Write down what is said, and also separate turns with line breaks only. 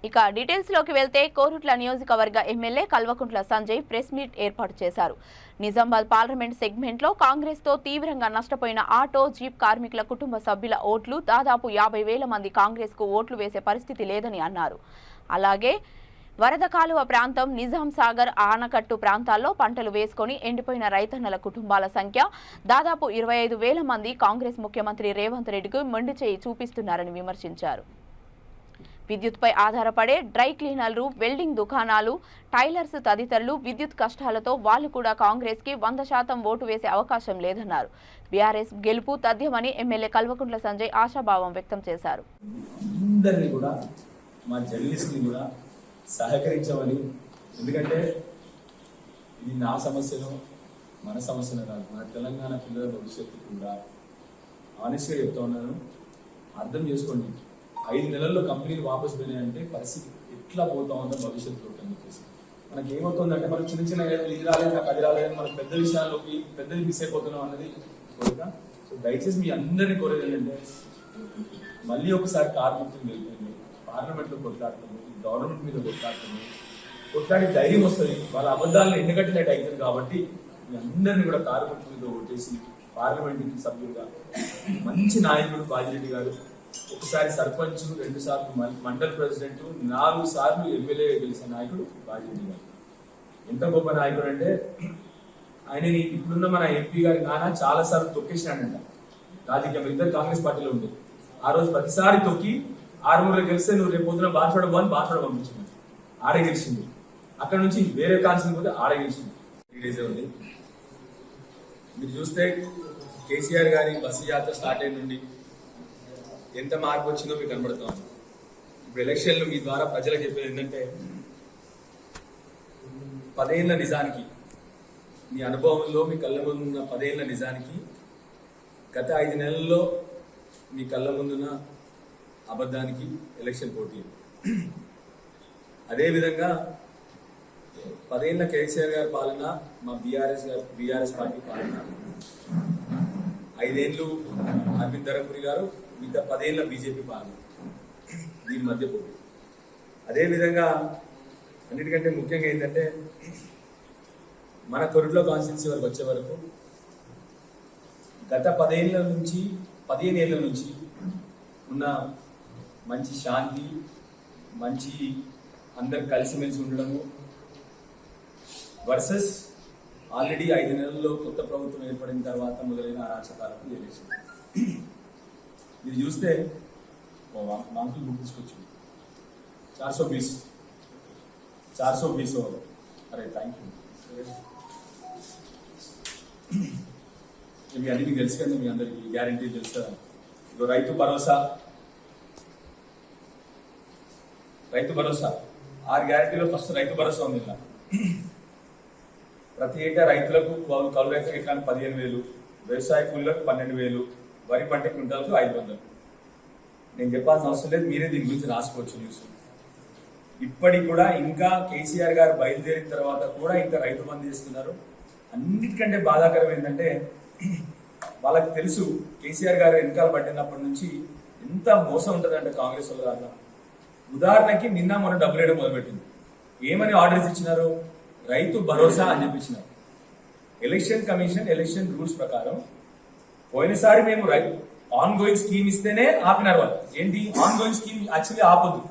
ఇక డీటెయిల్స్ లోకి వెళ్తే కోరుట్ల నియోజకవర్గ MLA Kalvakuntla Sanjay press meet ఏర్పాటు చేశారు. నిజామాబాద్ పార్లమెంట్ సెగ్మెంట్ లో కాంగ్రెస్ తో తీవ్రంగా నష్టపోయిన ఆటో జీప్ కార్మికుల కుటుంబ సభ్యుల ఓట్లు దాదాపు 50,000 మంది కాంగ్రెస్ కు ఓట్లు వేసే పరిస్థితి లేదని అన్నారు. అలాగే వరద కాలువ ప్రాంతం నిజాం సాగర్ ఆనకట్టు ప్రాంతాల్లో పంటలు వేసుకుని ఎండిపోయిన రైతన్నల కుటుంబాల సంఖ్య దాదాపు 25,000 మంది కాంగ్రెస్ ముఖ్యమంత్రి రేవంత్ రెడ్డికి మొండి చేయి చూపిస్తున్నారని విమర్శించారు. విద్యుత్పై ఆధారపడే డ్రై క్లీనర్లు, వెల్డింగ్ దుకాణాలు, టైలర్స్ తదితరులు విద్యుత్ కష్టాలతో వాళ్లు కూడా కాంగ్రెస్ కి 100% ఓటు వేసే అవకాశం లేదన్నారు. బీఆర్ఎస్ గెలుపు తథ్యమని ఎమ్మెల్యే కల్వకుంట్ల సంజయ్ ఆశాభావం వ్యక్తం చేశారు.
సహకరించమని, ఎందుకంటే ఇది నా సమస్యను మన సమస్యను కాదు, మన తెలంగాణ పిల్లల భవిష్యత్తు కూడా ఆనెస్ట్గా చెప్తా ఉన్నాను. అర్థం చేసుకోండి, 5 నెలల్లో కంపెనీలు వాపసు పోయినాయంటే పరిస్థితి ఎట్లా పోతా ఉందో భవిష్యత్తులో అని చెప్పేసి మనకి ఏమవుతుందంటే మనం చిన్న చిన్న ఇది రాలేదు, నాకు అది రాలేదు, మనకు పెద్ద విషయాల్లోకి పెద్దది మిస్ అయిపోతున్నాం అన్నది కోరిక. సో దయచేసి మీ అందరినీ కోరేది ఏంటంటే మళ్ళీ ఒకసారి కార్మికులు వెళ్ళిపోయింది, పార్లమెంట్లో కొట్లాడుతుంది, గవర్నమెంట్ మీద కొట్లాడి ధైర్యం వస్తుంది, వాళ్ళ అబద్ధాలను ఎండగట్టినట్టు అవుతుంది. కాబట్టి మీ అందరినీ కూడా కార్మికుల మీద ఓటేసి పార్లమెంట్ సభ్యులుగా మంచి నాయకుడు బాజిరెడ్డి గారు, ఒకసారి సర్పంచ్, 2 సార్లు మండల్ ప్రెసిడెంట్, 4 సార్లు ఎమ్మెల్యే గెలిచిన నాయకుడు బాజిరెడ్డి గారు. ఎంత గొప్ప నాయకుడు అంటే ఆయనని ఇప్పుడున్న మన ఎంపీ గారి నాన్న చాలా సార్లు తొక్కేసినాడంట. రాజకీయం ఇద్దరు కాంగ్రెస్ పార్టీలో ఉంది. ఆ రోజు ప్రతిసారి తొక్కి 6 గెలిస్తే నువ్వు రేపు పొద్దున బాన్సోడ పంపించింది, ఆడే గెలిచింది. అక్కడ నుంచి వేరే కాన్సిల్ పోతే ఆడే గెలిచింది. 3 డేస్ ఉంది. మీరు చూస్తే కేసీఆర్ గారి బస్సు యాత్ర స్టార్ట్ అయిన నుండి ఎంత మార్పు వచ్చిందో మీకు కనబడుతుంది. ఇప్పుడు ఎలక్షన్లు మీ ద్వారా ప్రజలకు చెప్పేది ఏంటంటే 10 ఏళ్ల నిజానికి, మీ అనుభవంలో మీ కళ్ళ ముందున్న 10 ఏళ్ల నిజానికి గత 5 నెలల్లో మీ కళ్ళ ముందున్న అబద్ధానికి ఎలక్షన్ పోటీ. అదేవిధంగా 10 ఏళ్ల కేసీఆర్ గారి పాలన, మా బీఆర్ఎస్ పార్టీ పాలన, 5 ఏళ్ళు అరవింద్ ధర్మపురి గారు, మిగతా 10 ఏళ్ల బీజేపీ పాలన, దీని మధ్య పోటీ. అదేవిధంగా అన్నిటికంటే ముఖ్యంగా ఏంటంటే మన కొరుట్ల కాన్స్టిట్యున్సీ వరకు వచ్చే వరకు గత 15 ఏళ్ల నుంచి ఉన్న మంచి శాంతి, మంచి అందరు కలిసిమెలిసి ఉండడము వర్సెస్ ఆల్రెడీ 5 నెలల్లో కొత్త ప్రభుత్వం ఏర్పడిన తర్వాత మొదలైన అరాచకాలకు ఎలక్షన్. ఇది చూస్తే బాంకులు బుక్ తీసుకొచ్చు 420 అరే థ్యాంక్ యూ. ఇవి అన్ని మీకు తెలుసు కదా, మీ అందరికీ గ్యారంటీ తెలుసు కదా. ఇదో రైతు భరోసా 6 గ్యారంటీలో ఫస్ట్ రైతు భరోసా ఉంది. ఇలా ప్రతి ఏటా రైతులకు కౌలు రైతులకు ఎకరానికి 15,000, వ్యవసాయ కూలీలకు 12,000, వరి పంట క్వింటాలకు 500. నేను చెప్పాల్సిన అవసరం లేదు, మీరే దీని గురించి రాసుకోవచ్చు న్యూస్. ఇప్పటికి కూడా ఇంకా కేసీఆర్ గారు బయలుదేరిన తర్వాత కూడా ఇంకా రైతు బంధు చేస్తున్నారు. అన్నిటికంటే బాధాకరం ఏంటంటే వాళ్ళకి తెలుసు కేసీఆర్ గారు వెనకాల పట్టినప్పటి నుంచి ఎంత మోసం ఉంటుందంటే కాంగ్రెస్ వాళ్ళ దాంట్లో. ఉదాహరణకి నిన్న మొన్న డబ్బులు వేయడం మొదలుపెట్టింది. ఏమని ఆర్డర్స్ ఇచ్చినారు? రైతు భరోసా అని చెప్పించినారు. ఎలక్షన్ కమిషన్ ఎలక్షన్ రూల్స్ ప్రకారం పోయినసారి మేము ఆన్ గోయింగ్ స్కీమ్ ఇస్తేనే ఆపినారు వాళ్ళు. ఏంటి ఆన్ గోయింగ్ స్కీమ్ యాక్చువల్లీ ఆపొద్దు.